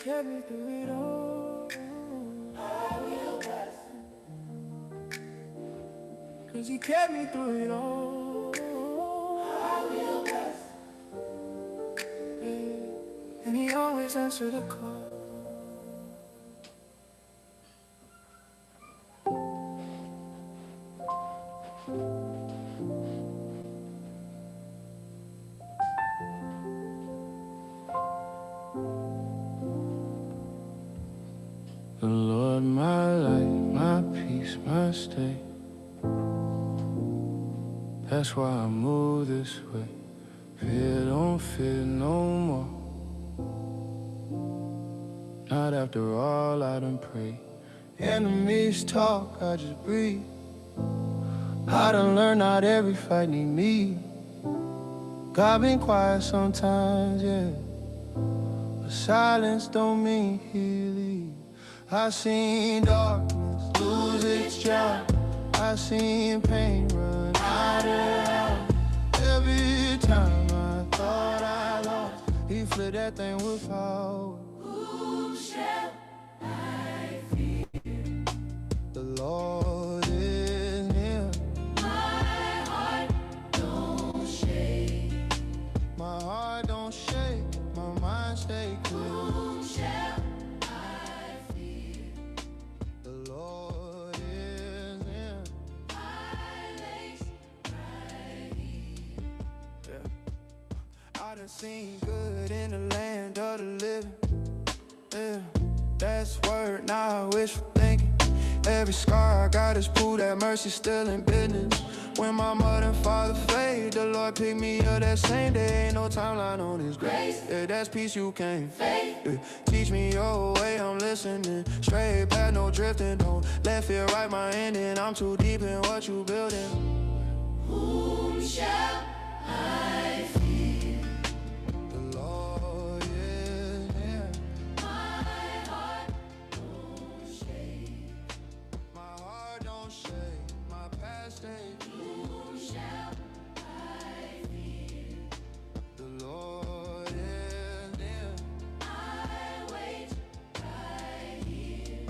kept me through it all. I will bless him. 'Cause he kept me through it all. I will bless him. Yeah. And he always answered the call. The Lord, my light, my peace, my stay. That's why I move this way. Fear don't fear no more. Not after all I done prayed. Enemies talk, I just breathe. I done learned not every fight need me. God been quiet sometimes, yeah, but silence don't mean he leave. I seen darkness lose its job. I seen pain run out of house. Every time I thought I lost, he flipped that thing with power. Whom shall I fear? The Lord is near. My heart don't shake. My heart don't shake. My mind stay clear. Whom shall I fear? The Lord is near. My lace right here. Yeah. I done seen good in the land of the living. Yeah, that's word. Now I wish for thinking. Every scar I got is proof that mercy's still in business. When my mother and father fade, the Lord picked me up that same day. Ain't no timeline on his grace. Yeah, that's peace you can't fake. Yeah, teach me your way, I'm listening. Straight path, no drifting. Don't let fear write my ending. I'm too deep in what you building. Whom shall I fear? The Lord is near. My heart don't shake. My heart don't shake. My past stay. Whom shall I fear? The Lord is near. I wait right here.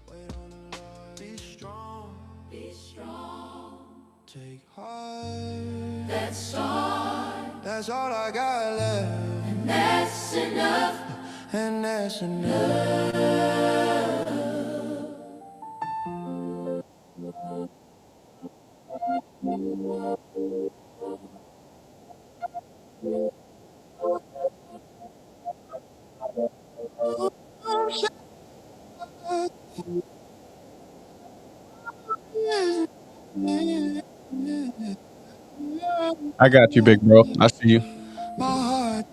Wait on the Lord. Be strong. Be strong. Take heart. That's all. That's all I got left. And that's enough. And that's enough. I got you, big bro. I see you. My heart.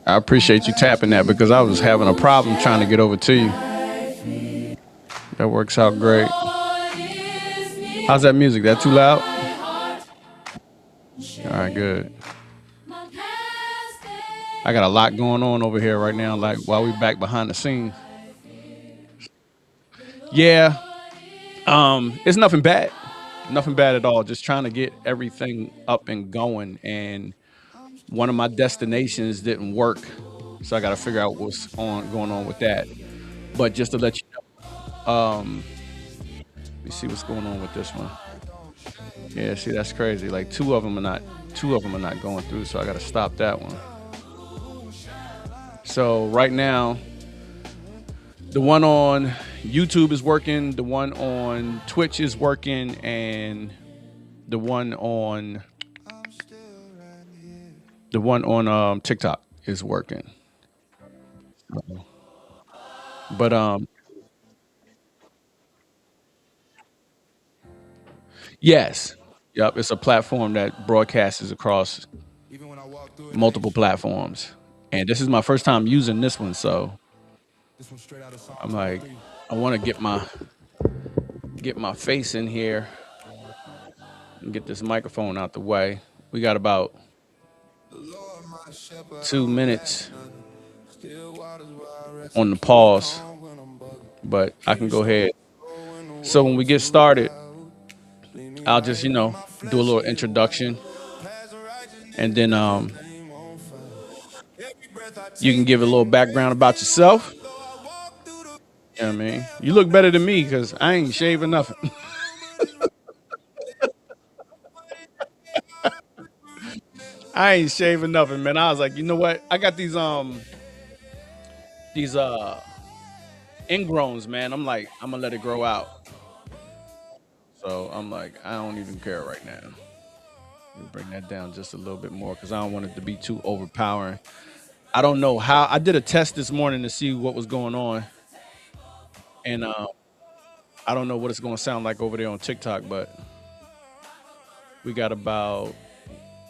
I appreciate you tapping that because I was having a problem trying to get over to you. That works out great. How's that music? That too loud? All right, good. I got a lot going on over here right now. Like while we back behind the scenes. Yeah, it's nothing bad. Nothing bad at all. Just trying to get everything up and going. And one of my destinations didn't work, so I got to figure out what's on going on with that. But just to let you know, let me see what's going on with this one. Yeah, see that's crazy. Like two of them are not going through, so I got to stop that one. So right now, the one on YouTube is working, the one on Twitch is working, and the one on TikTok is working. But yes, yep, it's a platform that broadcasts across multiple platforms, and this is my first time using this one, so I'm like, I want to get my face in here and get this microphone out the way. We got about 2 minutes on the pause, but I can go ahead. So when we get started, I'll just do a little introduction, and then You can give a little background about yourself. You know what I mean? You look better than me because I ain't shaving nothing. I ain't shaving nothing, man. I was like, you know what? I got these ingrowns, man. I'm like, I'm gonna let it grow out. So I'm like, I don't even care right now. Let me bring that down just a little bit more because I don't want it to be too overpowering. I don't know how. I did a test this morning to see what was going on, and I don't know what it's going to sound like over there on TikTok, but we got about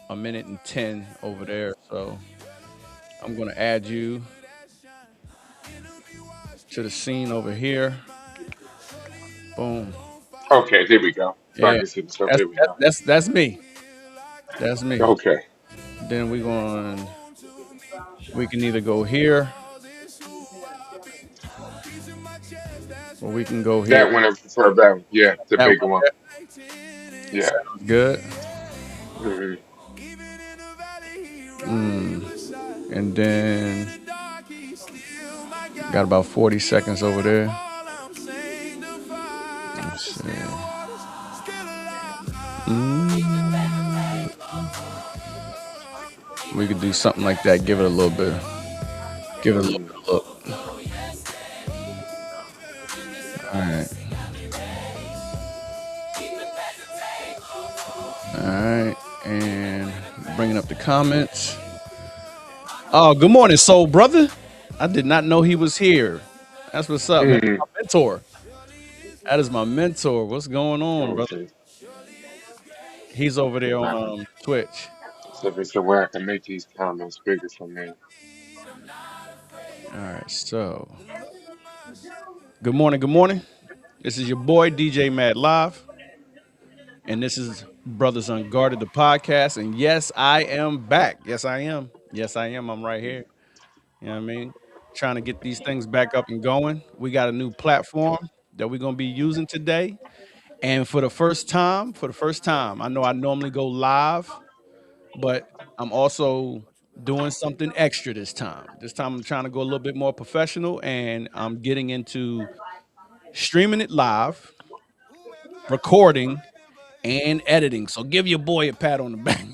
a minute and 10 over there. So I'm going to add you to the scene over here. Boom. Okay, there we go. So I Yeah, can see the stuff. that's There we that's go. that's me. That's me. Okay. Then we can either go here or we can go here. That one I prefer that one. Yeah, the That bigger one one. there Yeah. sounds good. Hmm. And then got about 40 seconds over there. Let's see. We could do something like that. Give it a little bit. Give it a little Hmm. bit of look. All right. All right. And bringing up the comments. Oh, good morning, soul brother. I did not know he was here. That's what's up, man. Hmm. My mentor. That is my mentor. What's going on, brother? Okay. He's over See there if I on can. Twitch. See if it's a way I can make these comments bigger for me. All right. So, good morning. Good morning. This is your boy DJ Mad Live, and this is Brothers Unguarded, the podcast. And yes, I am back. Yes, I am. Yes, I am. I'm right here. You know what I mean? Trying to get these things back up and going. We got a new platform that we're gonna be using today. And for the first time, I know I normally go live, but I'm also doing something extra this time. This time I'm trying to go a little bit more professional and I'm getting into streaming it live, recording, and editing. So give your boy a pat on the back.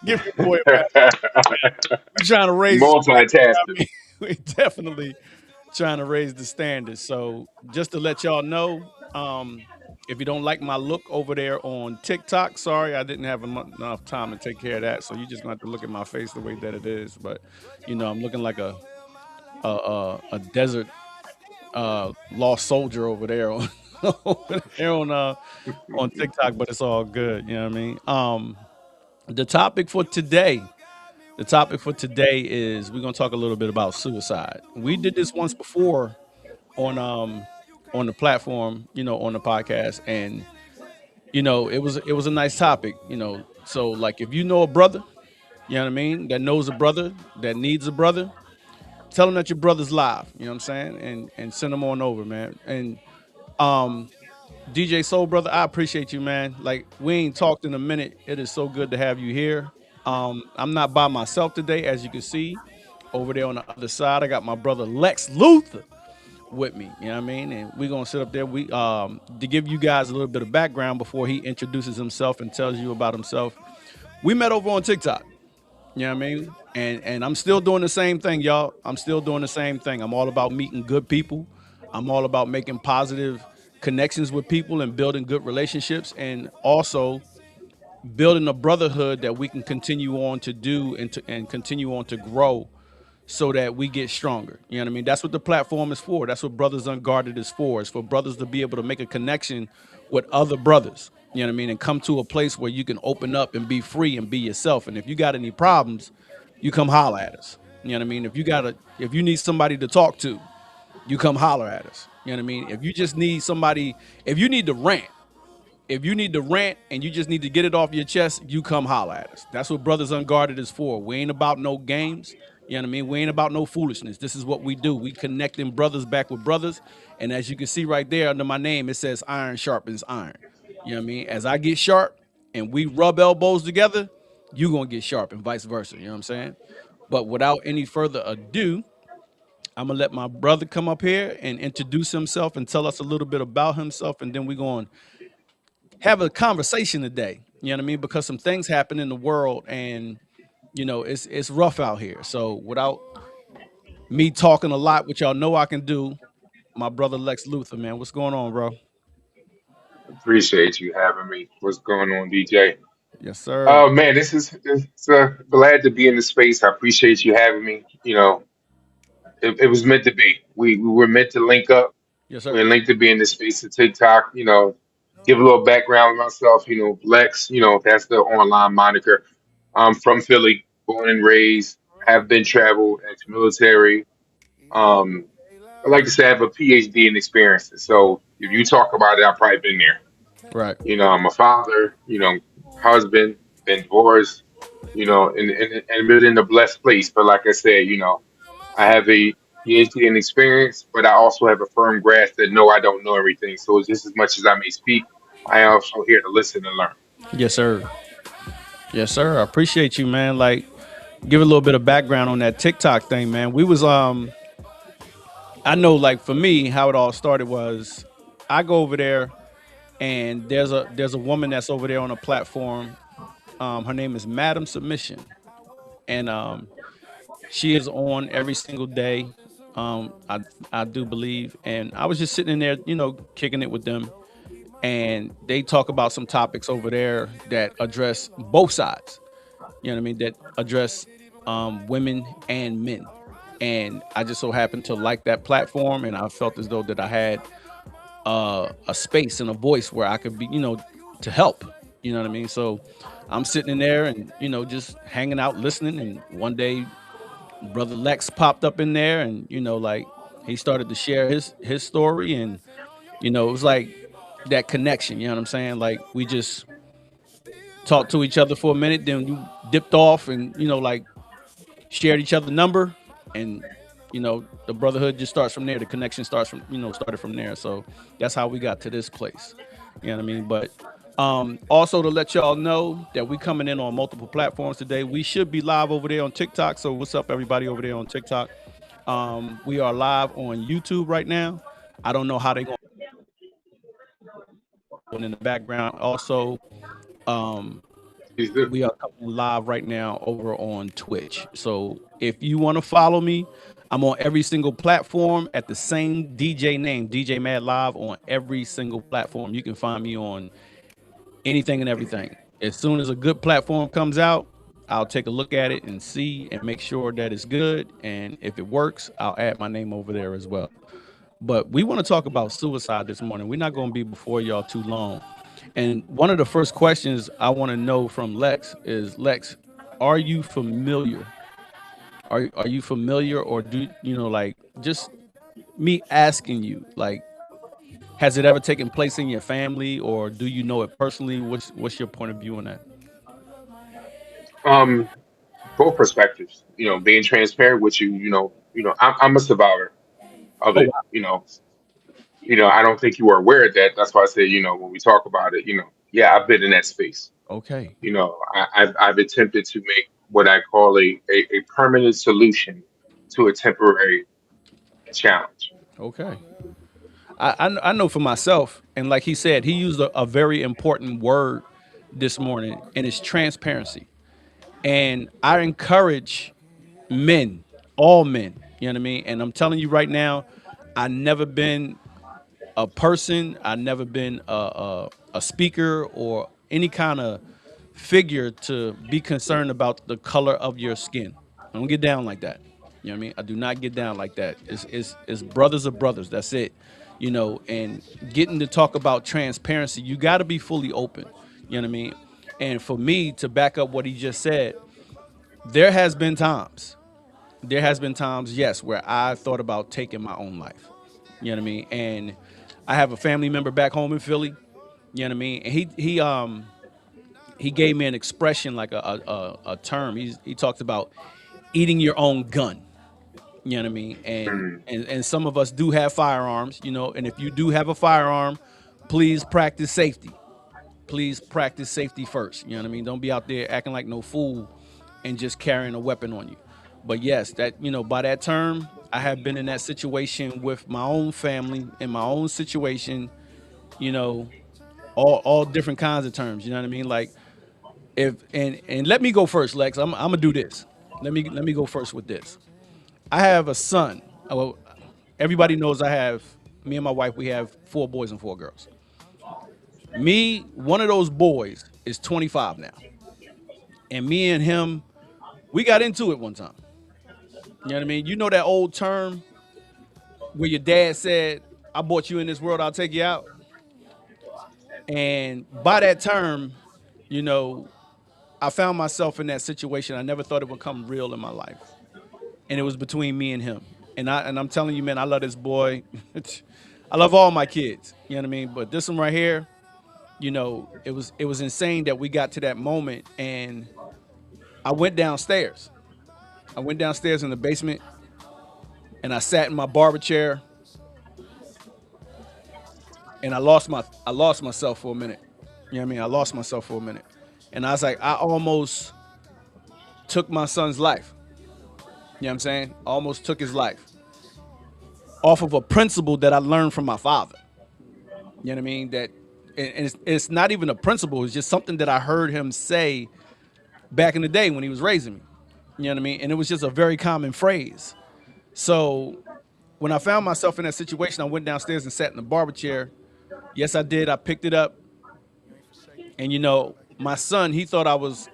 Give your boy a pat. We're trying to raise the standard. I Multitasking. mean, we definitely trying to raise the standards. So just to let y'all know, if you don't like my look over there on TikTok, sorry, I didn't have enough time to take care of that. So you just gonna have to look at my face the way that it is. But I'm looking like a desert lost soldier over there on over there on TikTok. But it's all good. You know what I mean? The topic for today. The topic for today is we're gonna talk a little bit about suicide. We did this once before on on the platform, on the podcast, and it was a nice topic. So like if you know a brother, you know what I mean, that knows a brother that needs a brother, tell them that your brother's live. You know what I'm saying, and send them on over, man. And um, DJ Soul Brother, I appreciate you, man. Like we ain't talked in a minute. It is so good to have you here. I'm not by myself today, as you can see over there on the other side. I got my brother Lex Luthor with me. You know what I mean? And we're gonna sit up there. We to give you guys a little bit of background before he introduces himself and tells you about himself. We met over on TikTok. You know what I mean? And I'm still doing the same thing, y'all. I'm still doing the same thing. I'm all about meeting good people. I'm all about making positive connections with people and building good relationships and also building a brotherhood that we can continue on to do and continue on to grow so that we get stronger. You know what I mean? That's what the platform is for. That's what Brothers Unguarded is for. It's for brothers to be able to make a connection with other brothers. You know what I mean? And come to a place where you can open up and be free and be yourself. And if you got any problems, you come holler at us. You know what I mean? If you need somebody to talk to, you come holler at us. You know what I mean? If you just need somebody, if you need to rant, if you need to rant and you just need to get it off your chest, you come holler at us. That's what Brothers Unguarded is for. We ain't about no games. You know what I mean? We ain't about no foolishness. This is what we do. We connecting brothers back with brothers. And as you can see right there under my name, it says iron sharpens iron. You know what I mean? As I get sharp and we rub elbows together, you gonna get sharp and vice versa. You know what I'm saying? But without any further ado, I'm gonna let my brother come up here and introduce himself and tell us a little bit about himself, and then we're going to have a conversation today. You know what I mean? Because some things happen in the world, and it's rough out here. So without me talking a lot, which y'all know I can do, my brother Lex Luthor, man, what's going on, bro? Appreciate you having me. What's going on, DJ? Yes, sir. Oh man, it's glad to be in the space. I appreciate you having me. It was meant to be. We were meant to link up. Yes, We're sir. linked to be in the space of TikTok. Give a little background on myself. Lex. That's the online moniker. I'm from Philly, born and raised. Have been traveled ex military. Um, I like to say I have a PhD in experiences. So if you talk about it, I've probably been there. Right. I'm a father, husband, been divorced, and been in a blessed place. But like I said, I have a PhD in experience, but I also have a firm grasp that no, I don't know everything. So just as much as I may speak, I am also here to listen and learn. Yes, sir. Yes, sir. I appreciate you, man. Like, give a little bit of background on that TikTok thing, man. We was I know, like, for me, how it all started was I go over there, and there's a woman that's over there on a platform. Her name is Madam Submission, and she is on every single day. I do believe, and I was just sitting in there, kicking it with them, and they talk about some topics over there that address both sides. You know what I mean? That address women and men. And I just so happened to like that platform, and I felt as though that I had a space and a voice where I could be, to help. You know what I mean? So I'm sitting in there and just hanging out, listening. And one day, brother Lex popped up in there, and like he started to share his story, and it was like that connection. You know what I'm saying? Like we just talked to each other for a minute, then you dipped off, and like shared each other number, and the brotherhood just starts from there. The connection starts from started from there. So that's how we got to this place. You know what I mean? But also to let y'all know that we coming in on multiple platforms today. We should be live over there on TikTok. So what's up, everybody over there on TikTok? We are live on YouTube right now. I don't know how they going in the background. Also, um, Please do. we are coming live right now over on Twitch. So if you want to follow me, I'm on every single platform at the same DJ name, DJ Mad Live, on every single platform. You can find me on anything and everything. As soon as a good platform comes out, I'll take a look at it and see and make sure that it's good. And if it works, I'll add my name over there as well. But we want to talk about suicide this morning. We're not going to be before y'all too long. And one of the first questions I want to know from Lex is, Lex, are you familiar? Are you familiar, or do like, just me asking you, like, has it ever taken place in your family, or do you know it personally? What's your point of view on that? Um, Both perspectives. Being transparent with you. I'm a survivor of Oh it. wow. I don't think you are aware of that. That's why I say, when we talk about it, yeah, I've been in that space. Okay. I've attempted to make what I call a permanent solution to a temporary challenge. Okay. I know for myself, and like he said, he used a very important word this morning, and it's transparency. And I encourage men, all men, you know what I mean? And I'm telling you right now, I never been a person, I never been a speaker or any kind of figure to be concerned about the color of your skin. I don't get down like that. You know what I mean? I do not get down like that. It's brothers are brothers. That's it. And getting to talk about transparency, you got to be fully open. You know what I mean? And for me to back up what he just said, there has been times yes, where I thought about taking my own life. You know what I mean? And I have a family member back home in Philly. You know what I mean? And he gave me an expression, like a term. He talked about eating your own gun. You know what I mean? And Mm. and some of us do have firearms. And if you do have a firearm, please practice safety. Please practice safety first. You know what I mean? Don't be out there acting like no fool and just carrying a weapon on you. But yes, that by that term, I have been in that situation with my own family, in my own situation, you know, all different kinds of terms. You know what I mean? Like if and let me go first, Lex. I'm gonna do this. Let me go first with this. I have a son. Well, everybody knows I have me and my wife. We have 4 boys and 4 girls. Me, one of those boys is 25 now, and me and him, we got into it one time. You know what I mean? You know that old term where your dad said, "I brought you in this world, I'll take you out." And by that term, you know, I found myself in that situation. I never thought it would come real in my life, and it was between me and him. And I'm telling you, man, I love this boy. I love all my kids. You know what I mean? But this one right here, it was insane that we got to that moment, and I went downstairs. I went downstairs in the basement, and I sat in my barber chair, and I lost myself for a minute. You know what I mean? I lost myself for a minute, and I was like, I almost took my son's life. You know what I'm saying? Almost took his life off of a principle that I learned from my father. You know what I mean? That and it's not even a principle. It's just something that I heard him say back in the day when he was raising me. You know what I mean? And it was just a very common phrase. So when I found myself in that situation, I went downstairs and sat in the barber chair. Yes, I did. I picked it up, and my son, he thought I was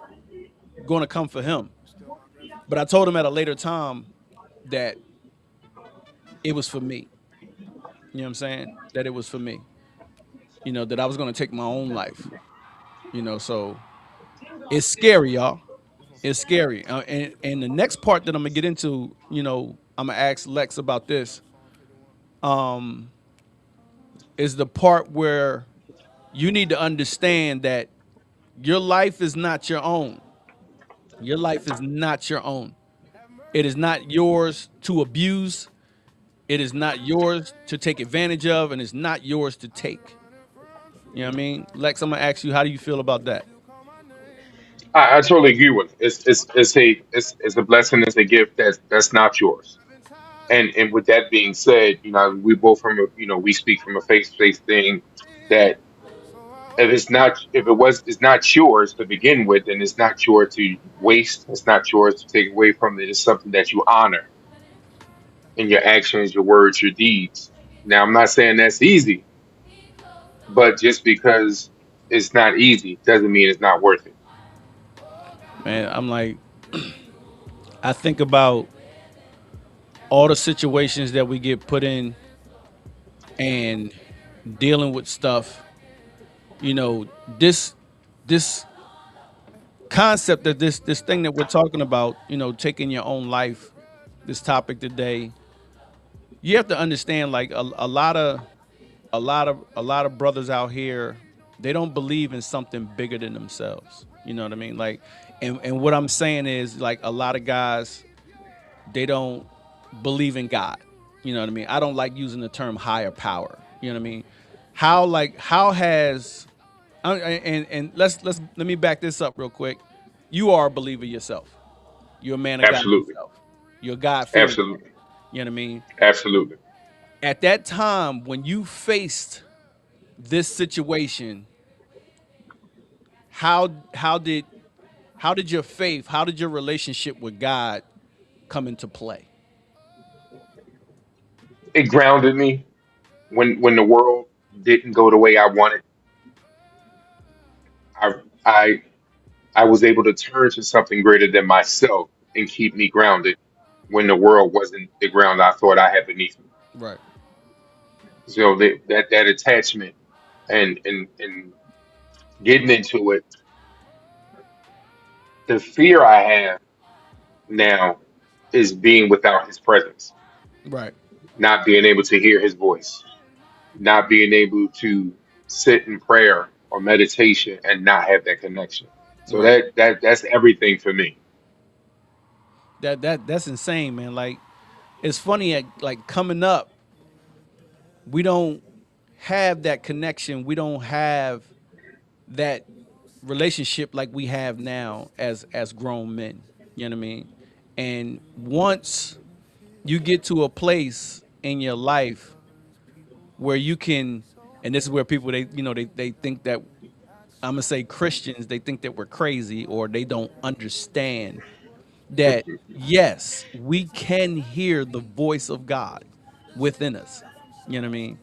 going to come for him, but I told him at a later time that it was for me. You know what I'm saying? That it was for me. That I was going to take my own life. So it's scary, y'all. It's scary. And the next part that I'm gonna get into, I'm gonna ask Lex about this. Um, is the part where you need to understand that your life is not your own. Your life is not your own. It is not yours to abuse. It is not yours to take advantage of, and it's not yours to take. You know what I mean? Lex, I'm gonna ask you, how do you feel about that? I totally agree with it. It's a blessing, it's a gift that's not yours. And with that being said, we both we speak from a face to face thing that if it's not yours to begin with, then it's not yours to waste. It's not yours to take away from it. It's something that you honor in your actions, your words, your deeds. Now, I'm not saying that's easy, but just because it's not easy doesn't mean it's not worth it. Man, I'm like, I think about all the situations that we get put in and dealing with stuff. This concept that this thing that we're talking about, taking your own life, this topic today, you have to understand, like, a lot of brothers out here, they don't believe in something bigger than themselves. You know what I mean? Like, and what I'm saying is, like, a lot of guys, they don't believe in God. You know what I mean? I don't like using the term higher power. You know what I mean? How has and let me back this up real quick. You are a believer yourself. You're a man of God Absolutely, yourself. You're a God fearing man. absolutely, You know what I mean? absolutely. At that time when you faced this situation, how how did how did your faith, how did your relationship with God come into play? It grounded me when the world didn't go the way I wanted. I I I was able to turn to something greater than myself and keep me grounded when the world wasn't the ground I thought I had beneath me. Right. So that attachment and getting into it, the fear I have now is being without his presence, Right. not being able to hear his voice, not being able to sit in prayer or meditation and not have that connection. So Right. that's everything for me. That's insane, man. Like, it's funny, like, coming up, we don't have that connection. We don't have that relationship like we have now as grown men. You know what I mean? And once you get to a place in your life where you can, and this is where people they think that I'm gonna say Christians, they think that we're crazy or they don't understand that yes, we can hear the voice of God within us. You know what I mean?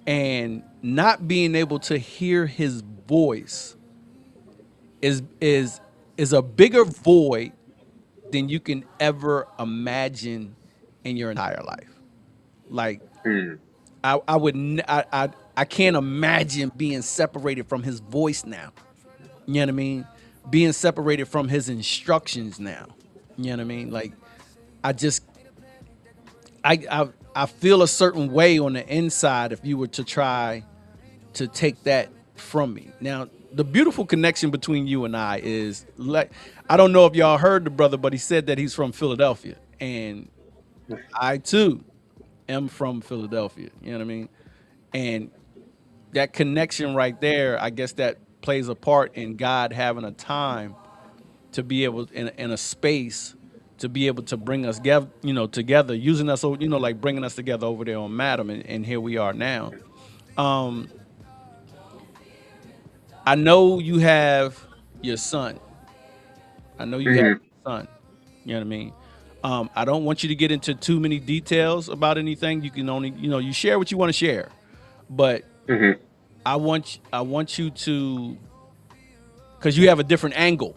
And not being able to hear his voice is a bigger void than you can ever imagine in your entire life. Like Mm, I would I can't imagine being separated from his voice now. You know what I mean? Being separated from his instructions now. You know what I mean? Like I just I feel a certain way on the inside if you were to try to take that from me. Now, the beautiful connection between you and I is like I don't know if y'all heard the brother, but he said that he's from Philadelphia. And I too am from Philadelphia. You know what I mean? And that connection right there, I guess that plays a part in God having a time to be able in a space to be able to bring us together, using us, like bringing us together over there on Madam, and here we are now. Um, I know you have your son. I know you have hmm your son. You know what I mean? I don't want you to get into too many details about anything. You can only, you share what you want to share. But hmm I want you to, because you have a different angle.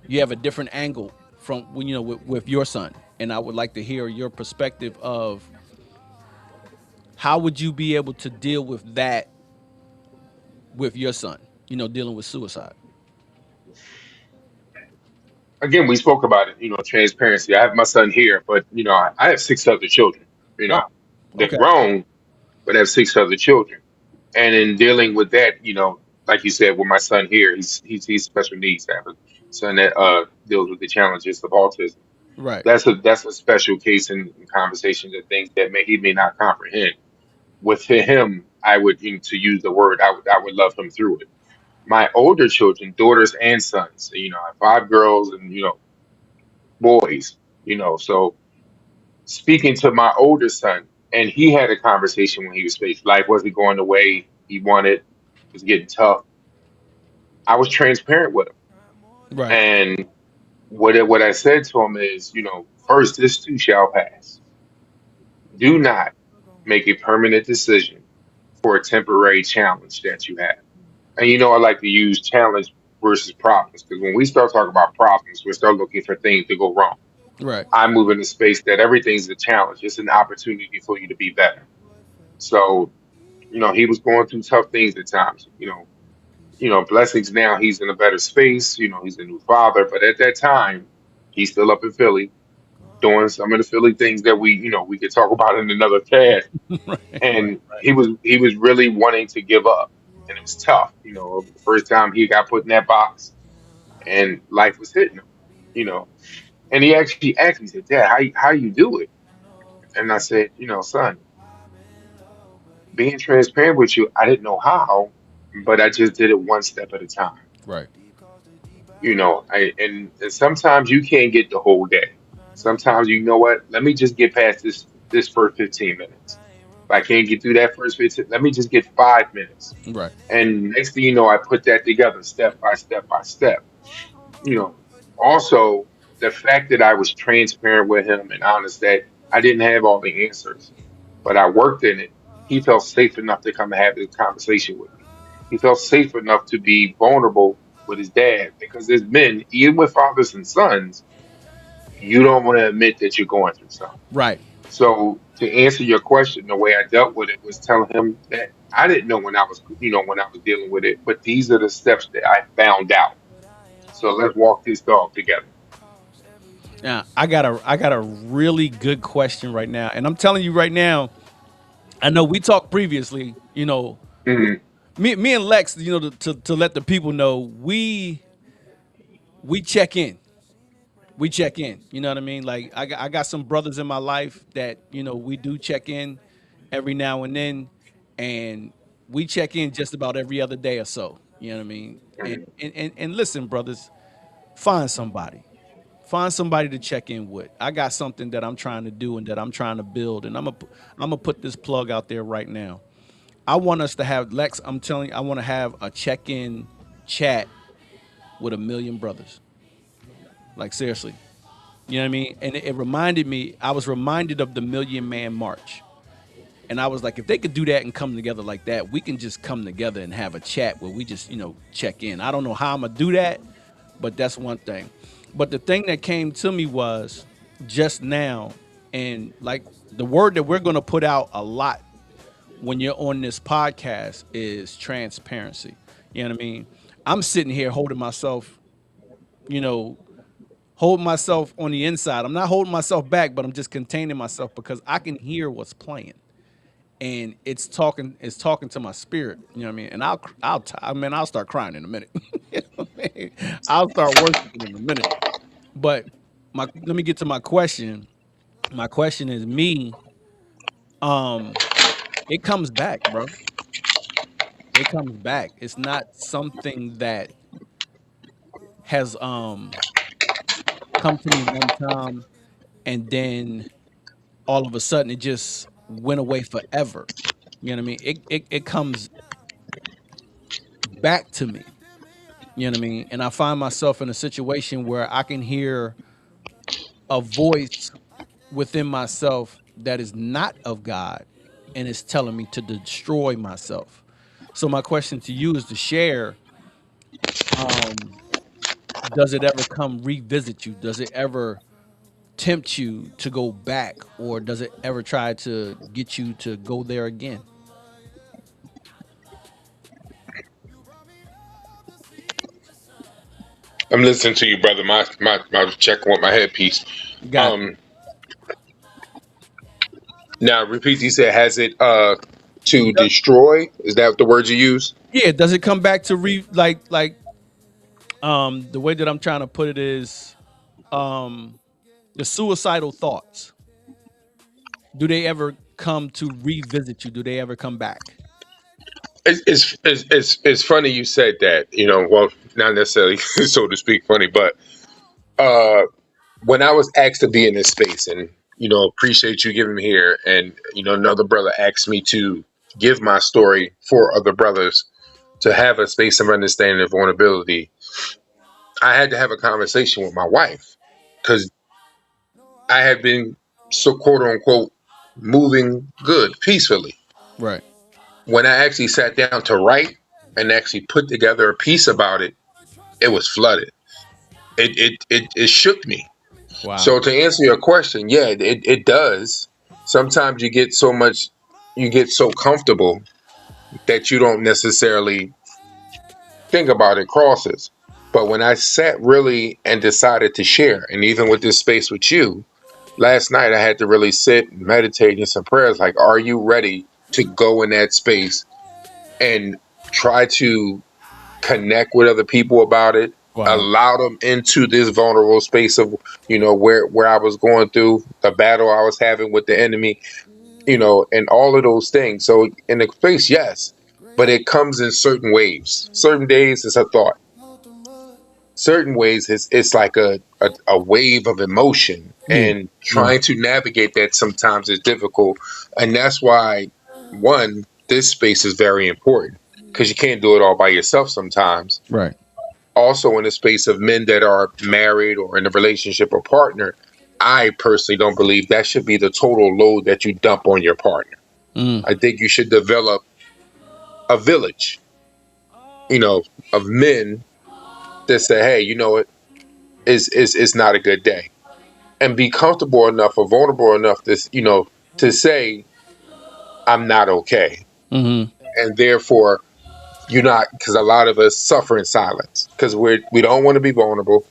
You have a different angle from when with your son, and I would like to hear your perspective of how would you be able to deal with that with your son. Dealing with suicide. Again, we spoke about it. Transparency. I have my son here, but I have six other children. You Oh, know, they're okay. grown, but I have six other children. And in dealing with that, like you said, with my son here, he's special needs. I have a son that deals with the challenges of autism. Right. That's a special case in conversations and things that he may not comprehend. With him, I would, to use the word, I would love him through it. My older children, daughters and sons, I have five girls and boys. So speaking to my older son, and he had a conversation when he was faced. Life wasn't going the way he wanted. It was getting tough. I was transparent with him, Right. and what I said to him is, first, this too shall pass. Do not make a permanent decision for a temporary challenge that you have. And I like to use challenge versus problems because when we start talking about problems, we start looking for things to go wrong. Right. I move in a space that everything's a challenge. It's an opportunity for you to be better. So, he was going through tough things at times. Blessings now he's in a better space. He's a new father, but at that time, he's still up in Philly doing some of the Philly things that we could talk about in another cast. Right. And he was really wanting to give up, and it was tough. The first time he got put in that box, and life was hitting him. You know, and he actually asked me, he said, "Dad, how you do it?" And I said, "Son, being transparent with you, I didn't know how, but I just did it one step at a time." Right. And sometimes you can't get the whole day. Sometimes you know what? Let me just get past this first 15 minutes. If I can't get through that first 15, let me just get 5 minutes. Right. And next thing you know, I put that together step by step by step. You know, Also the fact that I was transparent with him and honest that I didn't have all the answers, but I worked in it. He felt safe enough to come and have this conversation with me. He felt safe enough to be vulnerable with his dad because there's men, even with fathers and sons, you don't want to admit that you're going through something. Right. So to answer your question, the way I dealt with it was telling him that I didn't know when I was dealing with it, but these are the steps that I found out. So let's walk this dog together. Now, I got a really good question right now, and I'm telling you right now. I know we talked previously. hmm Me and Lex. To let the people know, we check in. We check in. You know what I mean? Like I got some brothers in my life that we do check in every now and then, and we check in just about every other day or so. You know what I mean? And hmm and and, and listen, brothers, find somebody. Find somebody to check in with. I got something that I'm trying to do and that I'm trying to build, and I'm gonna put this plug out there right now. I want us to have Lex. I'm telling you, I want to have a check-in chat with a million brothers. Like seriously, you know what I mean? And it reminded me. I was reminded of the Million Man March, and I was like, if they could do that and come together like that, we can just come together and have a chat where we just check in. I don't know how I'm gonna do that, but that's one thing. But the thing that came to me was just now, and like the word that we're gonna put out a lot when you're on this podcast is transparency. You know what I mean? I'm sitting here you know, holding myself on the inside. I'm not holding myself back, but I'm just containing myself because I can hear what's playing. And it's talking to my spirit, you know what I mean? And I'll start crying in a minute. You know what I mean? I'll start worshiping in a minute. But let me get to my question. My question is me, um, it comes back, bro. It comes back. It's not something that has come to me one time and then all of a sudden it just went away forever. You know what I mean? It comes back to me. You know what I mean? And I find myself in a situation where I can hear a voice within myself that is not of God and is telling me to destroy myself. So my question to you is to share, um, does it ever come revisit you? Does it ever tempt you to go back, or does it ever try to get you to go there again? I'm listening to you, brother. My checking with my headpiece. Got it. Um, Now repeat. You said has it to destroy? Is that the word you use? Yeah, does it come back to the way that I'm trying to put it is, um the suicidal thoughts, do they ever come to revisit you? Do they ever come back? It's funny you said that. Well, not necessarily so to speak funny, but uh, when I was asked to be in this space, and appreciate you giving me here, and another brother asked me to give my story for other brothers to have a space of understanding and vulnerability. I had to have a conversation with my wife because I had been so quote unquote moving good peacefully. Right. When I actually sat down to write and actually put together a piece about it, it was flooded. It shook me. Wow. So to answer your question, yeah, it does. Sometimes you get so comfortable that you don't necessarily think about it crosses. But when I sat really and decided to share, and even with this space with you, last night I had to really sit and meditate in some prayers. Like, are you ready to go in that space and try to connect with other people about it, Wow. allow them into this vulnerable space of where I was going through the battle I was having with the enemy, and all of those things. So in the space, yes, but it comes in certain waves. Certain days it's a thought. Certain ways it's like a wave of emotion, Yeah. and Yeah. trying to navigate that sometimes is difficult. And that's why, one, this space is very important because you can't do it all by yourself sometimes. Right. Also, in the space of men that are married or in a relationship or partner, I personally don't believe that should be the total load that you dump on your partner. Mm. I think you should develop a village, you know, of men that say, hey, you know what, is not a good day. And be comfortable enough or vulnerable enough to say, I'm not okay. Mm-hmm. And therefore, you're not, because a lot of us suffer in silence because we don't want to be vulnerable.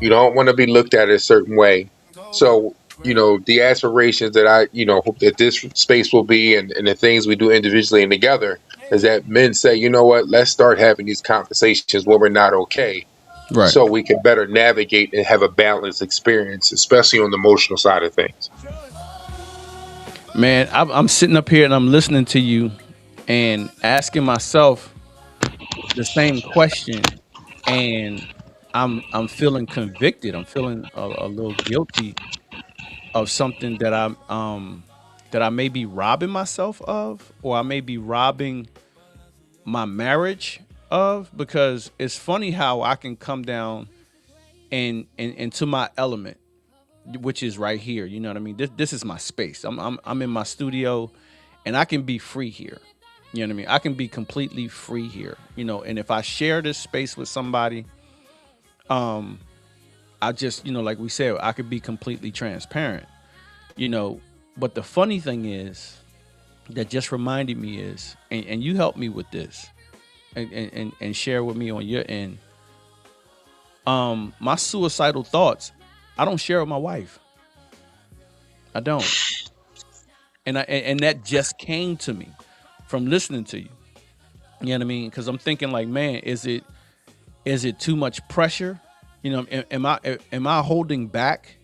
You don't want to be looked at a certain way. So, the aspirations that I, hope that this space will be, and the things we do individually and together, is that men say, you know what, let's start having these conversations when we're not okay, Right. so we can better navigate and have a balanced experience, especially on the emotional side of things. Man, I'm sitting up here and I'm listening to you and asking myself the same question, and I'm feeling convicted. I'm feeling a little guilty of something that I may be robbing myself of, or I may be robbing my marriage of, because it's funny how I can come down and into my element, which is right here. You know what I mean? This is my space. I'm in my studio, and I can be free here. You know what I mean? I can be completely free here. You know, and if I share this space with somebody, I just, like we said, I could be completely transparent. You know, but the funny thing is that just reminded me is, and you helped me with this, and share with me on your end. My suicidal thoughts, I don't share with my wife. I don't. And that just came to me from listening to you. You know what I mean? Because I'm thinking like, man, is it too much pressure? Am I holding back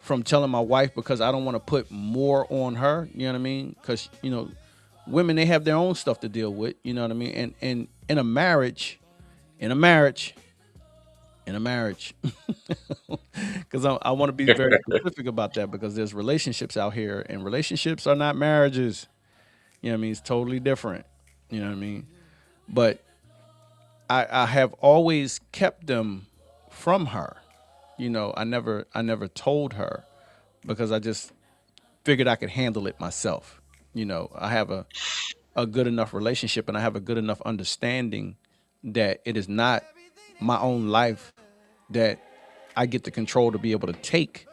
from telling my wife because I don't want to put more on her? You know what I mean? Because women, they have their own stuff to deal with. You know what I mean? And in a marriage, in a marriage, in a marriage, because I want to be very specific about that, because there's relationships out here, and relationships are not marriages. You know what I mean? It's totally different. You know what I mean? But I have always kept them from her. I never told her, because I just figured I could handle it myself. I have a good enough relationship, and I have a good enough understanding that it is not my own life that I get the control to be able to take,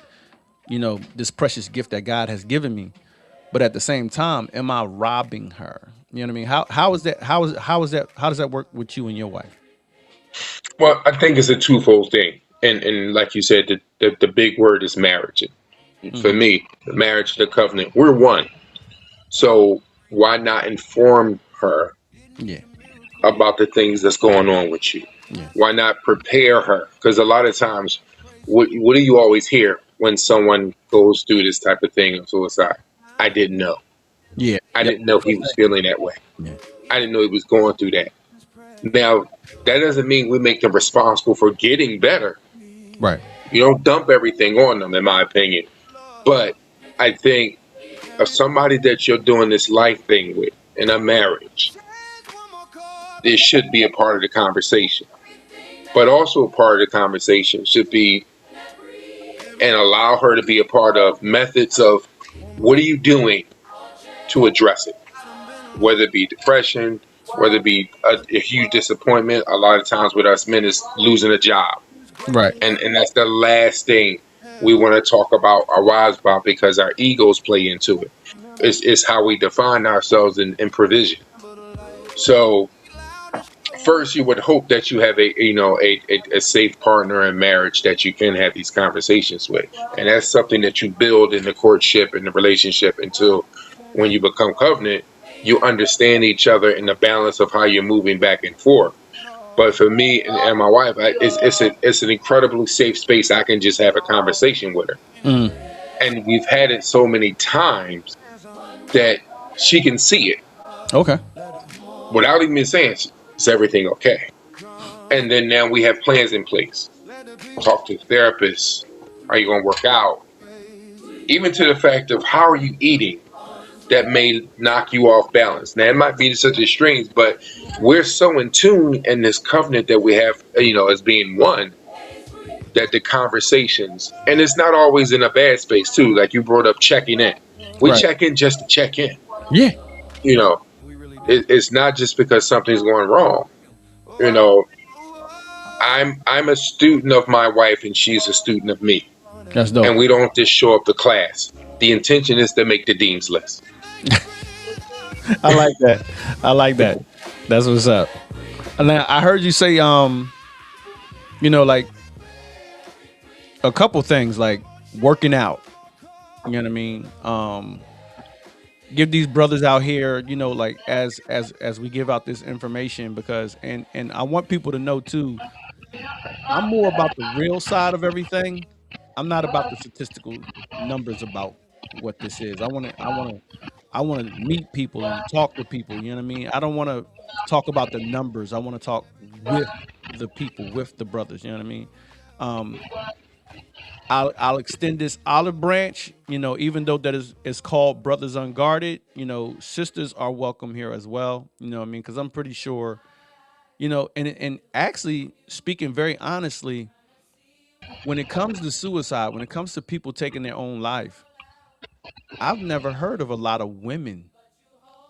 this precious gift that God has given me. But at the same time, am I robbing her? You know what I mean? How is that? How does that work with you and your wife? Well, I think it's a twofold thing, and like you said, the big word is marriage. For Hmm. me, the marriage, the covenant, we're one. So why not inform her Yeah. about the things that's going on with you? Yeah. Why not prepare her? Because a lot of times, what do you always hear when someone goes through this type of thing of suicide? I didn't know. Yeah. I Yep. didn't know he was feeling that way. Yeah. I didn't know he was going through that. Now, that doesn't mean we make them responsible for getting better. Right. You don't dump everything on them, in my opinion. But I think of somebody that you're doing this life thing with in a marriage, this should be a part of the conversation. But also a part of the conversation should be, and allow her to be a part of, methods of what are you doing to address it, whether it be depression, whether it be a huge disappointment. A lot of times with us men is losing a job, Right. and that's the last thing we want to talk about our wives about, because our egos play into it. It's how we define ourselves in provision. So first, you would hope that you have a safe partner in marriage that you can have these conversations with, and that's something that you build in the courtship and the relationship until when you become covenant, you understand each other in the balance of how you're moving back and forth. But for me and my wife, it's an incredibly safe space. I can just have a conversation with her, Mm. and we've had it so many times that she can see it Okay. without even saying, "Is everything okay?" And then now we have plans in place. Talk to the therapist. Are you going to work out? Even to the fact of how are you eating that may knock you off balance. Now, it might be such extremes, but we're so in tune in this covenant that we have, as being one, that the conversations, and it's not always in a bad space too. Like you brought up checking in. We Right. check in just to check in. Yeah. You know, it's not just because something's going wrong. You know, I'm a student of my wife and she's a student of me. That's dope. And we don't just show up to class. The intention is to make the dean's list. I like that. I like that. That's what's up. And then I heard you say, like a couple things, like working out. You know what I mean? Give these brothers out here, like as we give out this information, because and I want people to know too. I'm more about the real side of everything. I'm not about the statistical numbers about what this is. I want to meet people and talk to people. You know what I mean? I don't want to talk about the numbers. I want to talk with. the people, with the brothers. You know what I mean? Um, I'll extend this olive branch. Even though that is called Brothers Unguarded, sisters are welcome here as well. You know what I mean? Because I'm pretty sure, and actually speaking very honestly, when it comes to suicide, when it comes to people taking their own life, I've never heard of a lot of women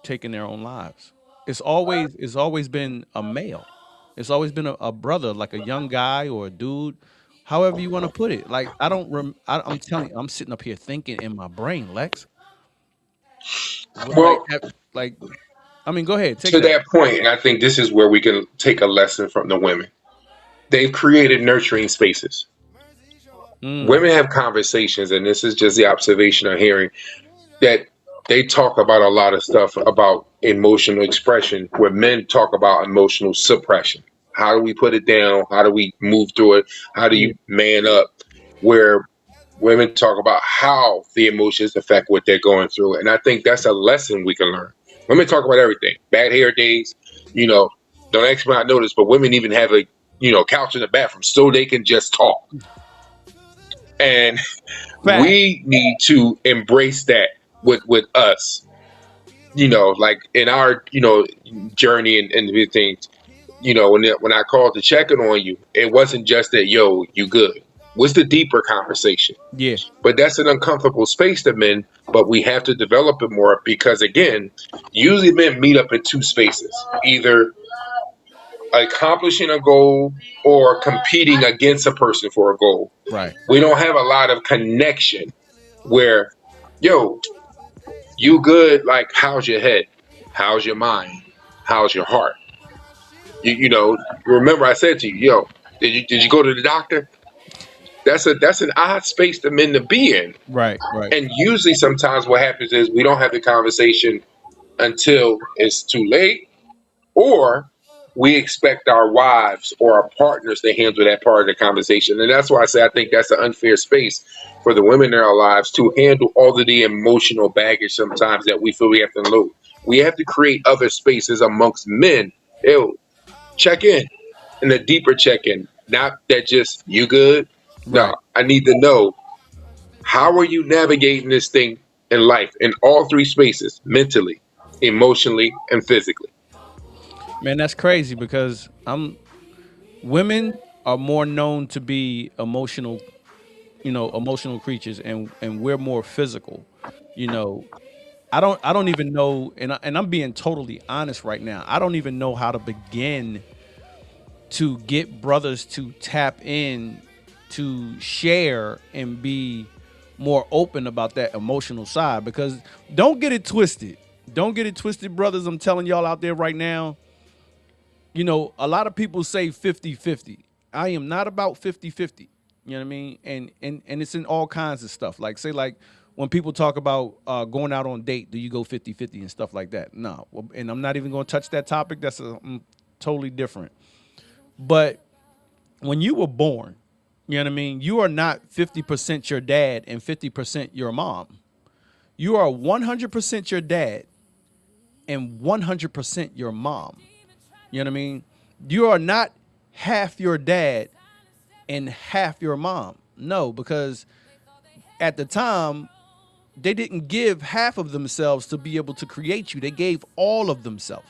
taking their own lives. It's always been a male. It's always been a brother, like a young guy or a dude, however you want to put it. Like I don't I'm telling you, I'm sitting up here thinking in my brain, Lex. Like Well, like I mean, go ahead, take to that. that point, and I think this is where we can take a lesson from the women. They've created nurturing spaces. Mm, Women have conversations, and this is just the observation I'm hearing, that they talk about a lot of stuff about emotional expression, where men talk about emotional suppression. How do we put it down? How do we move through it? How do yeah, you man up? Where women talk about how the emotions affect what they're going through. And I think that's a lesson we can learn. Women talk about everything. Bad hair days, you know, don't ask me how I know this, but women even have a, couch in the bathroom so they can just talk. And fact. we need to embrace that with us, like in our, journey and everything. When I called to check in on you, it wasn't just that, yo, you good. What's the deeper conversation? Yeah, But that's an uncomfortable space to men, but we have to develop it more because, again, usually men meet up in two spaces, either accomplishing a goal or competing against a person for a goal. right, We don't have a lot of connection where, yo, you good? Like, how's your head? How's your mind? How's your heart? Remember I said to you, yo, did you go to the doctor? That's an odd space for men to be in. right. And usually, sometimes what happens is we don't have the conversation until it's too late, or we expect our wives or our partners to handle that part of the conversation. And that's why I say I think that's an unfair space for the women in our lives to handle all of the emotional baggage sometimes that we feel we have to unload. We have to create other spaces amongst men. Ew, check in and a deeper check in. Not that just you good. No, Right. I need to know, how are you navigating this thing in life in all three spaces, mentally, emotionally, and physically? Man, that's crazy because women are more known to be emotional creatures, and we're more physical. You know, I don't even know, and I'm being totally honest right now. I don't even know how to begin to get brothers to tap in, to share and be more open about that emotional side, because don't get it twisted. Don't get it twisted, brothers. I'm telling y'all out there right now, a lot of people say 50-50. I am not about 50-50. You know what I mean? And it's in all kinds of stuff. Like, say, like, when people talk about going out on date, do you go 50-50 and stuff like that? No. Well, and I'm not even going to touch that topic. That's totally different. But when you were born, you know what I mean? You are not 50% your dad and 50% your mom. You are 100% your dad and 100% your mom. You know what I mean? You are not half your dad and half your mom. No, because at the time, they didn't give half of themselves to be able to create you. They gave all of themselves.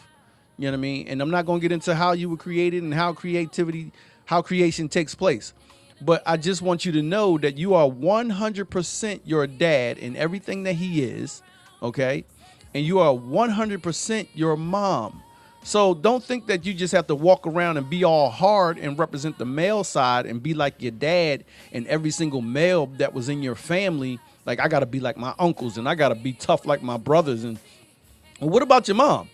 You know what I mean? And I'm not going to get into how you were created and how creation takes place. But I just want you to know that you are 100% your dad in everything that he is, okay? And you are 100% your mom. So don't think that you just have to walk around and be all hard and represent the male side and be like your dad and every single male that was in your family. Like, I got to be like my uncles and I got to be tough like my brothers. And well, what about your mom?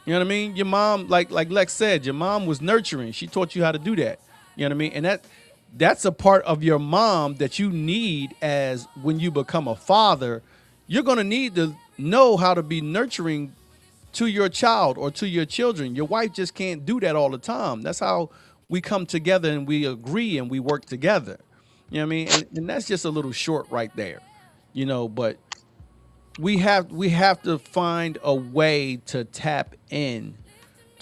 You know what I mean? Your mom, like Lex said, your mom was nurturing. She taught you how to do that. You know what I mean? And that's a part of your mom that you need, as when you become a father, you're going to need to know how to be nurturing to your child or to your children. Your wife just can't do that all the time. That's how we come together and we agree and we work together. You know what I mean? And that's just a little short right there. But we have to find a way to tap in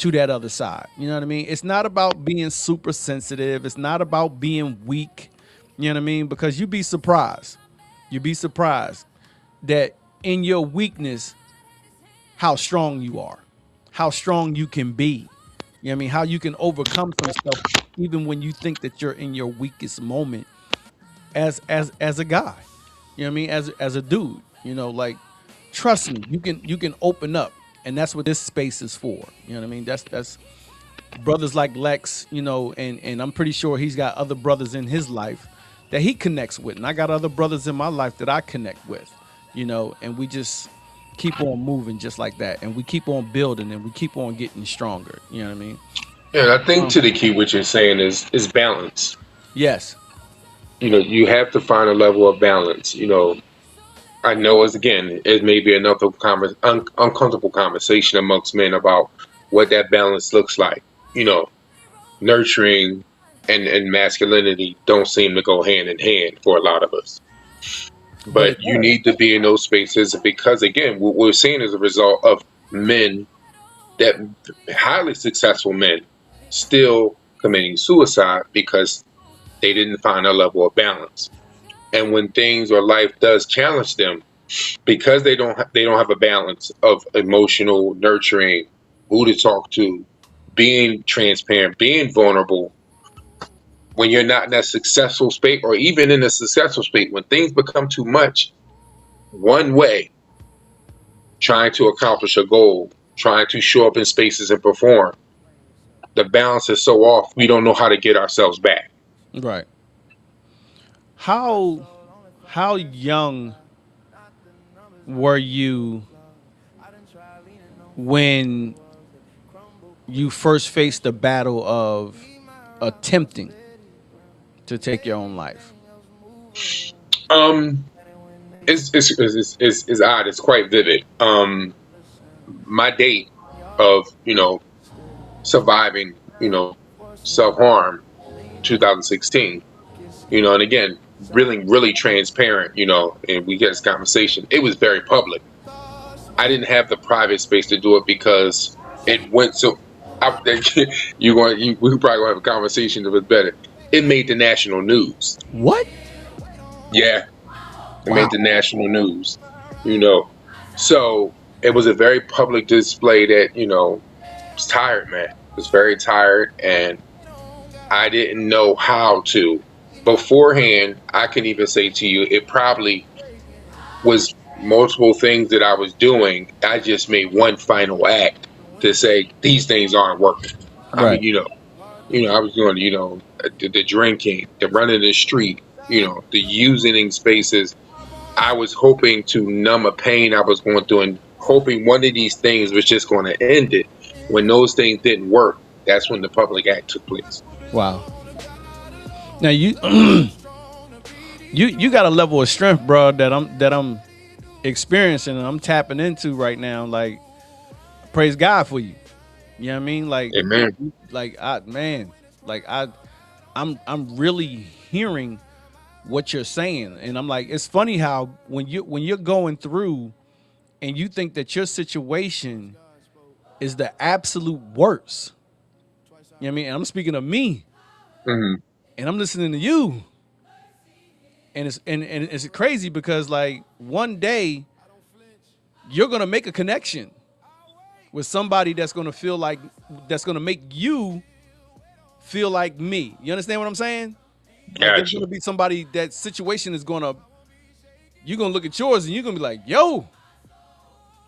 to that other side. You know what I mean? It's not about being super sensitive. It's not about being weak. You know what I mean? Because you'd be surprised. You'd be surprised that in your weakness, how strong you are, how strong you can be. You know what I mean? How you can overcome some stuff even when you think that you're in your weakest moment as a guy. You know what I mean? As a dude. You know, like trust me, you can open up. And that's what this space is for. You know what I mean? That's brothers like Lex, you know, and I'm pretty sure he's got other brothers in his life that he connects with. And I got other brothers in my life that I connect with, you know, and we just keep on moving just like that. And we keep on building and we keep on getting stronger. You know what I mean? Yeah, I think to the key, what you're saying is balance. Yes. You have to find a level of balance. I know as again, it may be another uncomfortable conversation amongst men about what that balance looks like. You know, Nurturing and masculinity don't seem to go hand in hand for a lot of us. But But it you does. need to be in those spaces because again, what we're seeing is a result of men that highly successful men still committing suicide because they didn't find a level of balance. And when things or life does challenge them, because they don't have a balance of emotional nurturing, who to talk to, being transparent, being vulnerable. When you're not in that successful state, or even in a successful state, when things become too much, one way, trying to accomplish a goal, trying to show up in spaces and perform, the balance is so off, we don't know how to get ourselves back. Right. How how young were you when you first faced the battle of attempting to take your own life? Um, it's odd. It's quite vivid. My date of surviving self harm, 2016. And again, really transparent. And we get this conversation. It was very public. I didn't have the private space to do it because it went so. We probably gonna have a conversation that was better. It made the national news. What? Yeah, it made Wow. the national news. You know, so it was a very public display that I was tired, man. I was very tired, and I didn't know how to. Beforehand, I can even say to you, it probably was multiple things that I was doing. I just made one final act to say these things aren't working. I mean, Right. I was doing, the drinking, the running the street, the using in spaces. I was hoping to numb a pain I was going through and hoping one of these things was just going to end it. When those things didn't work, that's when the public act took place. Wow. Now you you got a level of strength, bro, that I'm experiencing and I'm tapping into right now. Like, praise God for you. You know what I mean? Amen. Like I man, like I'm really hearing what you're saying. And I'm like, it's funny how when you're going through and you think that your situation is the absolute worst. You know what I mean? And I'm speaking of me Hmm. and I'm listening to you. And it's crazy because like one day you're gonna make a connection with somebody that's gonna make you feel like me. You understand what I'm saying? Like there's Gotcha. gonna be somebody that situation is gonna you're gonna look at yours and you're gonna be like, yo,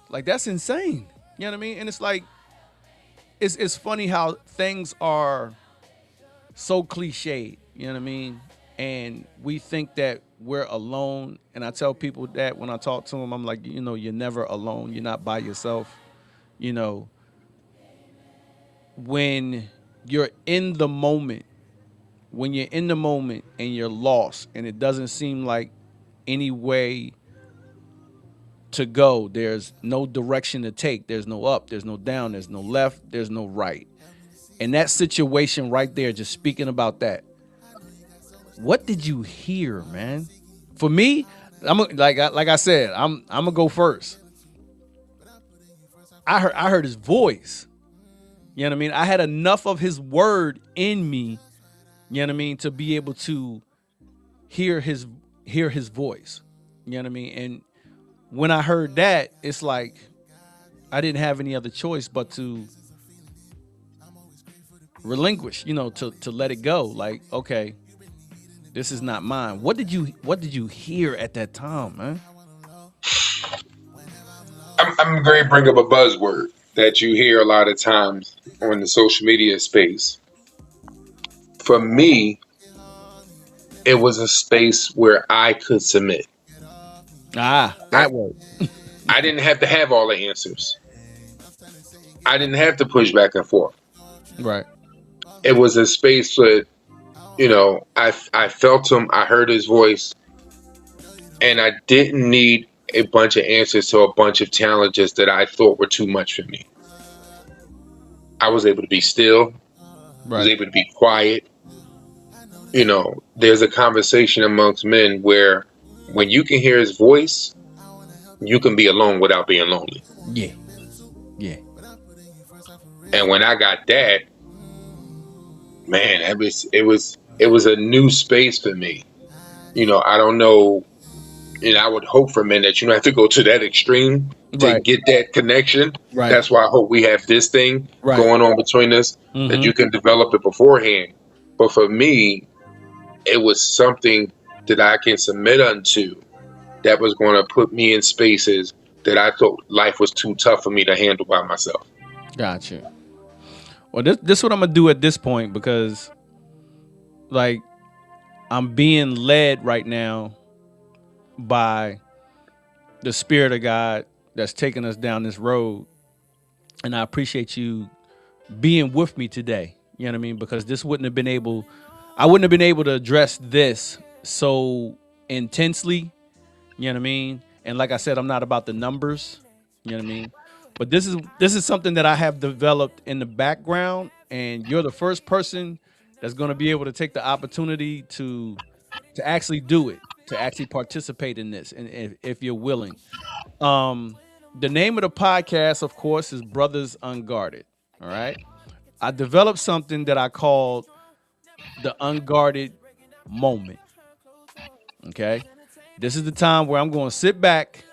like that's insane. You know what I mean? And it's like it's funny how things are so cliched, you know what I mean? And we think that we're alone. And I tell people that when I talk to them, I'm like, you're never alone. You're not by yourself. You know, when you're in the moment, when you're in the moment and you're lost and it doesn't seem like any way to go, there's no direction to take, there's no up, there's no down, there's no left, there's no right. And that situation right there, just speaking about that, what did you hear, man? For me, like I said, I'm gonna go first. I heard his voice. You know what I mean? I had enough of his word in me, you know what I mean, to be able to hear his hear his voice. You know what I mean? And when I heard that, it's like I didn't have any other choice but to relinquish, to let it go. Like, okay, this is not mine. What did you hear at that time, man? I'm going to bring up a buzzword that you hear a lot of times on the social media space. For me, it was a space where I could submit. Ah, I, that word. I didn't have to have all the answers. I didn't have to push back and forth. Right. It was a space that, I felt him, I heard his voice, and I didn't need a bunch of answers to a bunch of challenges that I thought were too much for me. I was able to be still, was Right. able to be quiet. There's a conversation amongst men where when you can hear his voice, you can be alone without being lonely. Yeah. Yeah. And when I got that, man, it was a new space for me. I don't know, and I would hope for men that you don't have to go to that extreme to Right. get that connection. Right. That's why I hope we have this thing Right. going on between us, that Mm-hmm. you can develop it beforehand. But for me, it was something that I can submit unto that was going to put me in spaces that I thought life was too tough for me to handle by myself. Gotcha. Well, this is what I'm gonna do at this point because, like, I'm being led right now by the spirit of God that's taking us down this road, and I appreciate you being with me today. You know what I mean? Because I wouldn't have been able to address this so intensely. You know what I mean? And like I said, I'm not about the numbers. You know what I mean? But this is something that I have developed in the background, and you're the first person that's going to be able to take the opportunity to actually do it, to actually participate in this, and if you're willing. Um, the name of the podcast, of course, is Brothers Unguarded. All right. I developed something that I called the unguarded moment. Okay. This is the time where I'm going to sit back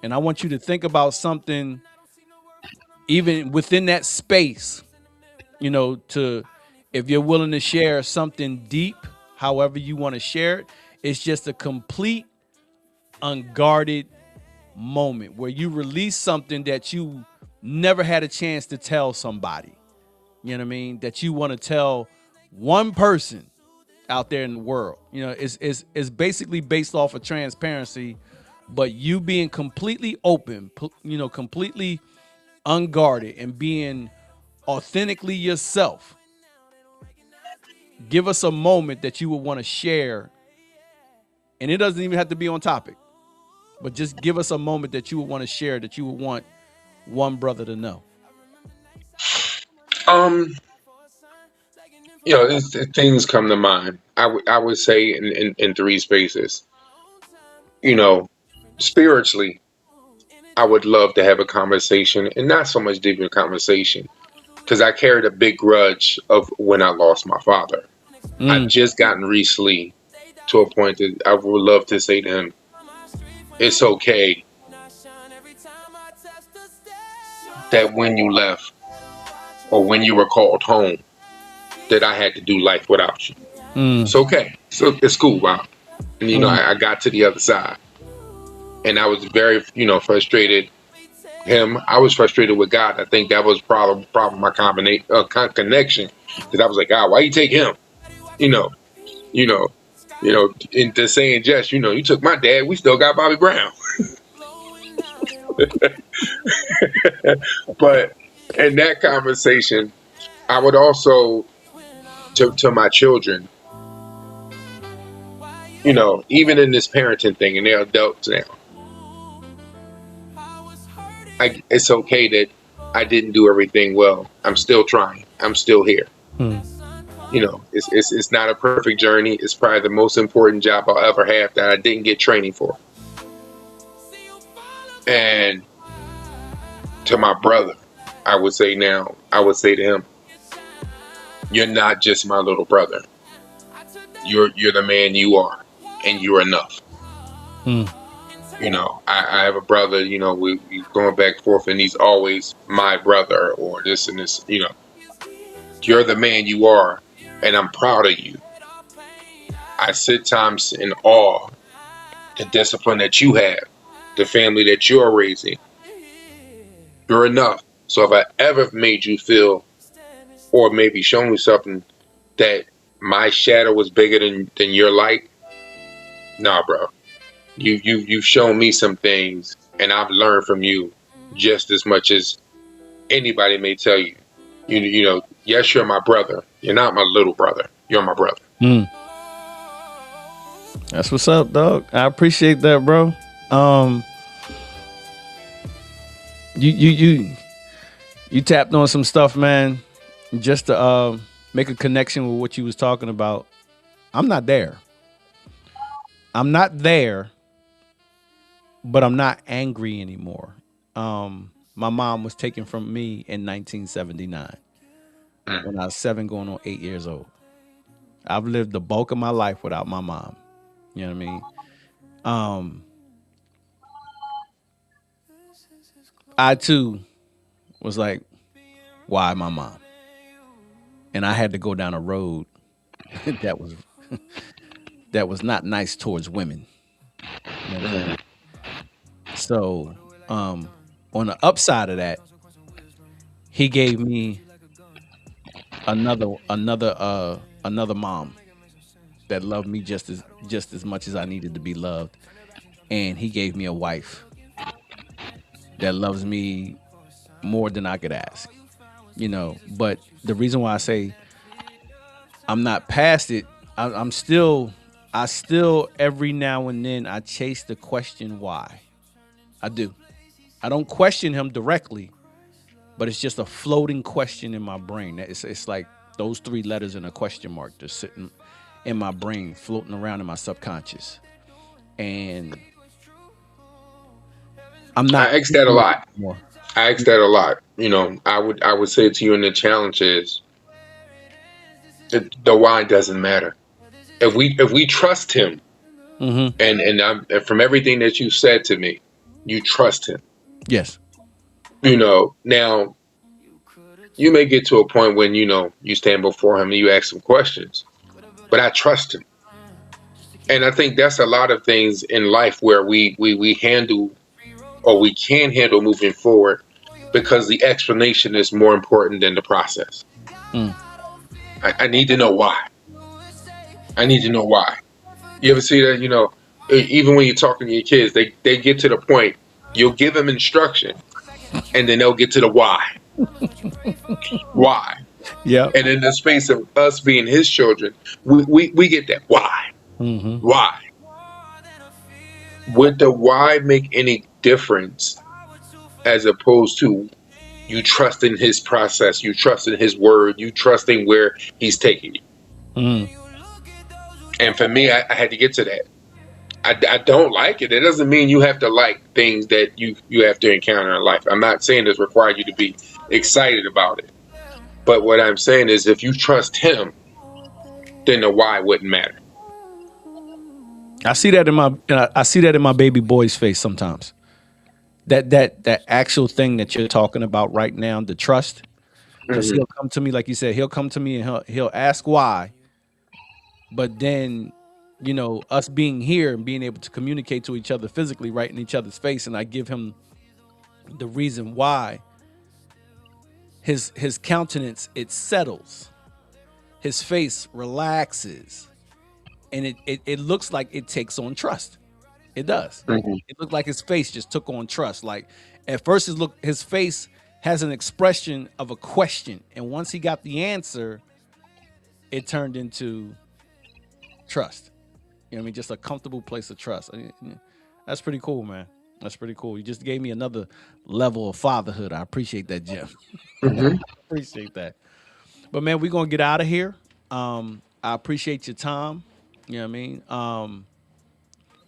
and I want you to think about something, even within that space, to, if you're willing to share something deep, however you want to share it. It's just a complete unguarded moment where you release something that you never had a chance to tell somebody. You know what I mean? That you want to tell one person out there in the world. It's basically based off of transparency, but you being completely open, completely unguarded and being authentically yourself. Give us a moment that you would want to share, and it doesn't even have to be on topic, but just give us a moment that you would want to share, that you would want one brother to know. Um, things come to mind. I would say in three spaces. You know, Spiritually, I would love to have a conversation, and not so much deeper conversation, because I carried a big grudge of when I lost my father. I've Mm, just gotten recently to a point that I would love to say to him, it's okay that when you left or when you were called home, that I had to do life without you. mm, It's okay. So it's cool, wow. And mm. I got to the other side, and I was very, frustrated. I was frustrated with God. I think that was problem my connection. That I was like, God, why you take him? You know, you know, into saying, Jess, you took my dad. We still got Bobby Brown. But in that conversation, I would also to my children, even in this parenting thing, and they're adults now. It's okay that I didn't do everything well. I'm still trying. I'm still here. Hmm. It's not a perfect journey. It's probably the most important job I'll ever have that I didn't get training for. And to my brother, I would say now, I would say to him, you're not just my little brother. You're the man you are, and you're enough. Mm. I have a brother, we going back and forth, and he's always my brother or this and this. You're the man you are, and I'm proud of you. I sit times in awe the discipline that you have, the family that you're raising. You're enough. So if I ever made you feel or maybe shown you something that my shadow was bigger than your light, nah, bro. You've shown me some things, and I've learned from you just as much as anybody may tell you. Yes, you're my brother. You're not my little brother. You're my brother. Mm. That's what's up, dog. I appreciate that, bro. Um, you tapped on some stuff, man, just to make a connection with what you was talking about. I'm not there. I'm not there, but I'm not angry anymore. My mom was taken from me in 1979 Mm. when I was 7, going on 8 years old. I've lived the bulk of my life without my mom. You know what I mean? Um, I too was like, why my mom? And I had to go down a road that was that was not nice towards women. You know what I'm Mm. saying? So, on the upside of that, he gave me another mom that loved me just as much as I needed to be loved, and he gave me a wife that loves me more than I could ask. But the reason why I say I'm not past it, I'm still, I still every now and then I chase the question why. I do. I don't question him directly, but it's just a floating question in my brain. It's like those three letters in a question mark just sitting in my brain, floating around in my subconscious, and I'm not I ask that a ignorant lot. anymore. I ask that a lot. I would say to you, in the challenge is the why doesn't matter. If we trust him, Mm-hmm. and from everything that you said to me, you trust him. Yes. Now you may get to a point when you stand before him and you ask some questions, but I trust him. And I think that's a lot of things in life where we handle, or we can handle moving forward, because the explanation is more important than the process. Mm. I need to know why. I need to know why. You ever see that? Even when you're talking to your kids, they get to the point. You'll give them instruction, and then they'll get to the why. Why? Yep. And in the space of us being his children, we get that why. Mm-hmm. Why? Would the why make any difference, as opposed to you trusting his process, you trusting his word, you trusting where he's taking you? Mm. And for me, I had to get to that. I don't like it. It doesn't mean you have to like things that you have to encounter in life. I'm not saying this requires you to be excited about it. But what I'm saying is, if you trust him, then the why wouldn't matter. I see that in my baby boy's face sometimes. That actual thing that you're talking about right now, the trust, because Hmm. he'll come to me like you said, he'll come to me and he'll ask why, but then us being here and being able to communicate to each other physically, right in each other's face, and I give him the reason why. His countenance, it settles, his face relaxes, and it looks like it takes on trust. It does. Hmm. It looked like his face just took on trust. Like at first, his face has an expression of a question, and once he got the answer, it turned into trust. You know what I mean? Just a comfortable place of trust. That's pretty cool, man. That's pretty cool. You just gave me another level of fatherhood. I appreciate that, Jim. Hmm. Appreciate that. But man, we're gonna get out of here. I appreciate your time. You know what I mean?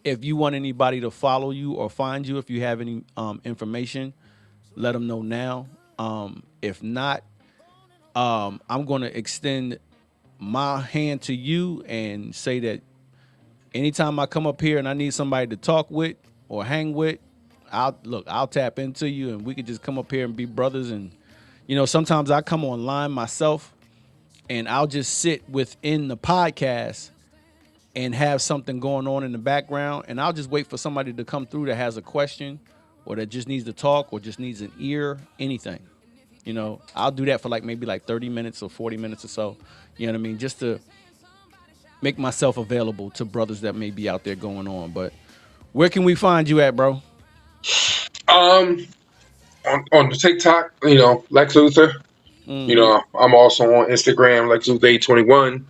If you want anybody to follow you or find you, if you have any information, let them know now. If not, I'm going to extend my hand to you and say that anytime I come up here and I need somebody to talk with or hang with, I'll tap into you and we could just come up here and be brothers. And sometimes I come online myself and I'll just sit within the podcast and have something going on in the background, and I'll just wait for somebody to come through that has a question or that just needs to talk or just needs an ear, anything. I'll do that for maybe 30 minutes or 40 minutes or so. You know what I mean? Just to make myself available to brothers that may be out there going on. But where can we find you at, bro? Um, on the TikTok, Lex Luthor. Mm-hmm. I'm also on Instagram, Lex Luthor 821.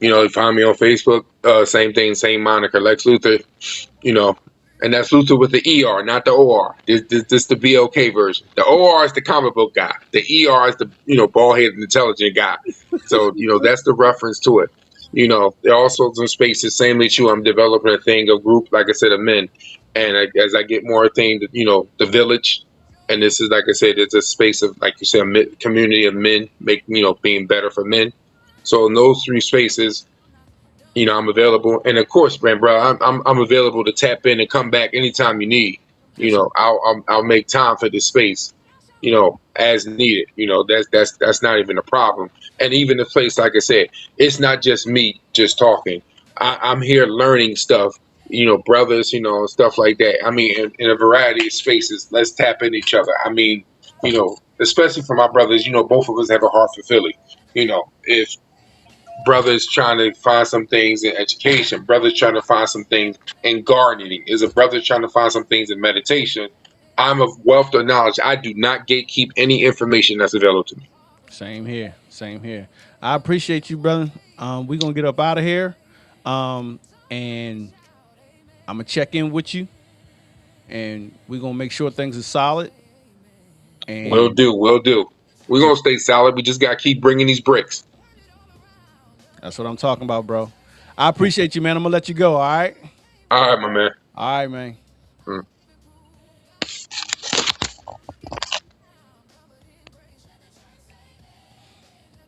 You find me on Facebook, same thing, same moniker, Lex Luthor. you know, and that's Luther with the ER, not the OR. This the BLK version. The OR is the comic book guy. The ER is the bald headed intelligent guy. So that's the reference to it. There are also some spaces. Samely true. I'm developing a thing, a group, like I said, of men, and as I get more things, the village, and this is like I said, it's a space of like you said, community of men, being better for men. So in those three spaces, I'm available, and of course, man, bro, I'm available to tap in and come back anytime you need. Yes, sir. I'll make time for this space, as needed. That's not even a problem. And even the place, like I said, it's not just me just talking. I'm here learning stuff, brothers, stuff like that. I mean, in a variety of spaces. Let's tap in each other. I mean, especially for my brothers, both of us have a heart for Philly. If brothers trying to find some things in education, brothers trying to find some things in gardening, is a brother trying to find some things in meditation. I'm a wealth of knowledge. I do not gatekeep any information that's available to me. Same here. Same here. I appreciate you, brother. We're gonna get up out of here. And I'm gonna check in with you and we're gonna make sure things are solid. Will And do, will do. We're gonna stay solid. We just gotta keep bringing these bricks. that's what I'm talking about, bro. I appreciate you, man. I'm gonna let you go. All right. All right, my man. All right, man. Mm.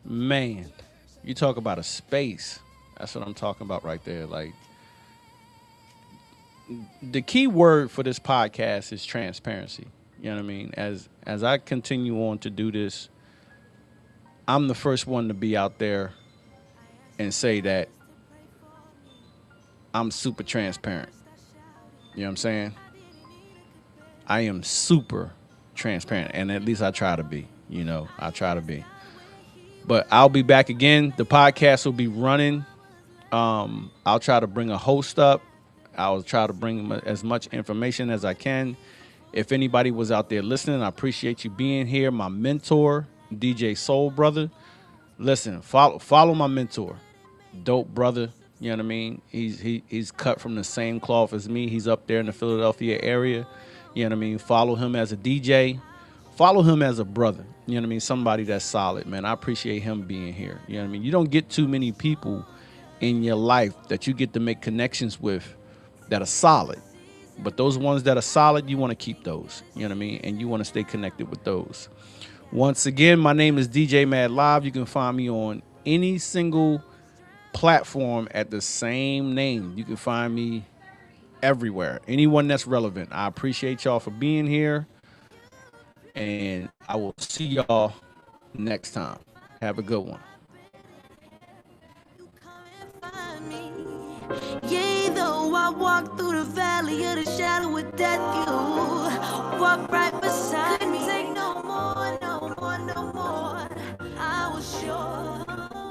Man, you talk about a space. That's what I'm talking about right there. Like the key word for this podcast is transparency. You know what I mean? As I continue on to do this, I'm the first one to be out there and say that I'm super transparent. You know what I'm saying? I am super transparent, and at least I try to be. I try to be. But I'll be back again. The podcast will be running. I'll try to bring a host up. I'll try to bring as much information as I can. If anybody was out there listening, I appreciate you being here. My mentor, DJ Soul Brother. Listen, follow my mentor, dope brother. You know what I mean? He's cut from the same cloth as me. He's up there in the Philadelphia area. You know what I mean? Follow him as a DJ. Follow him as a brother. You know what I mean? Somebody that's solid, man. I appreciate him being here. You know what I mean? You don't get too many people in your life that you get to make connections with that are solid. But those ones that are solid, you want to keep those. You know what I mean? And you want to stay connected with those. Once again, my name is DJ Mad Live. You can find me on any single platform at the same name. You can find me everywhere. Anyone that's relevant. I appreciate y'all for being here. And I will see y'all next time. Have a good one. Yeah, though I walk through the valley of the shadow of death, you walk right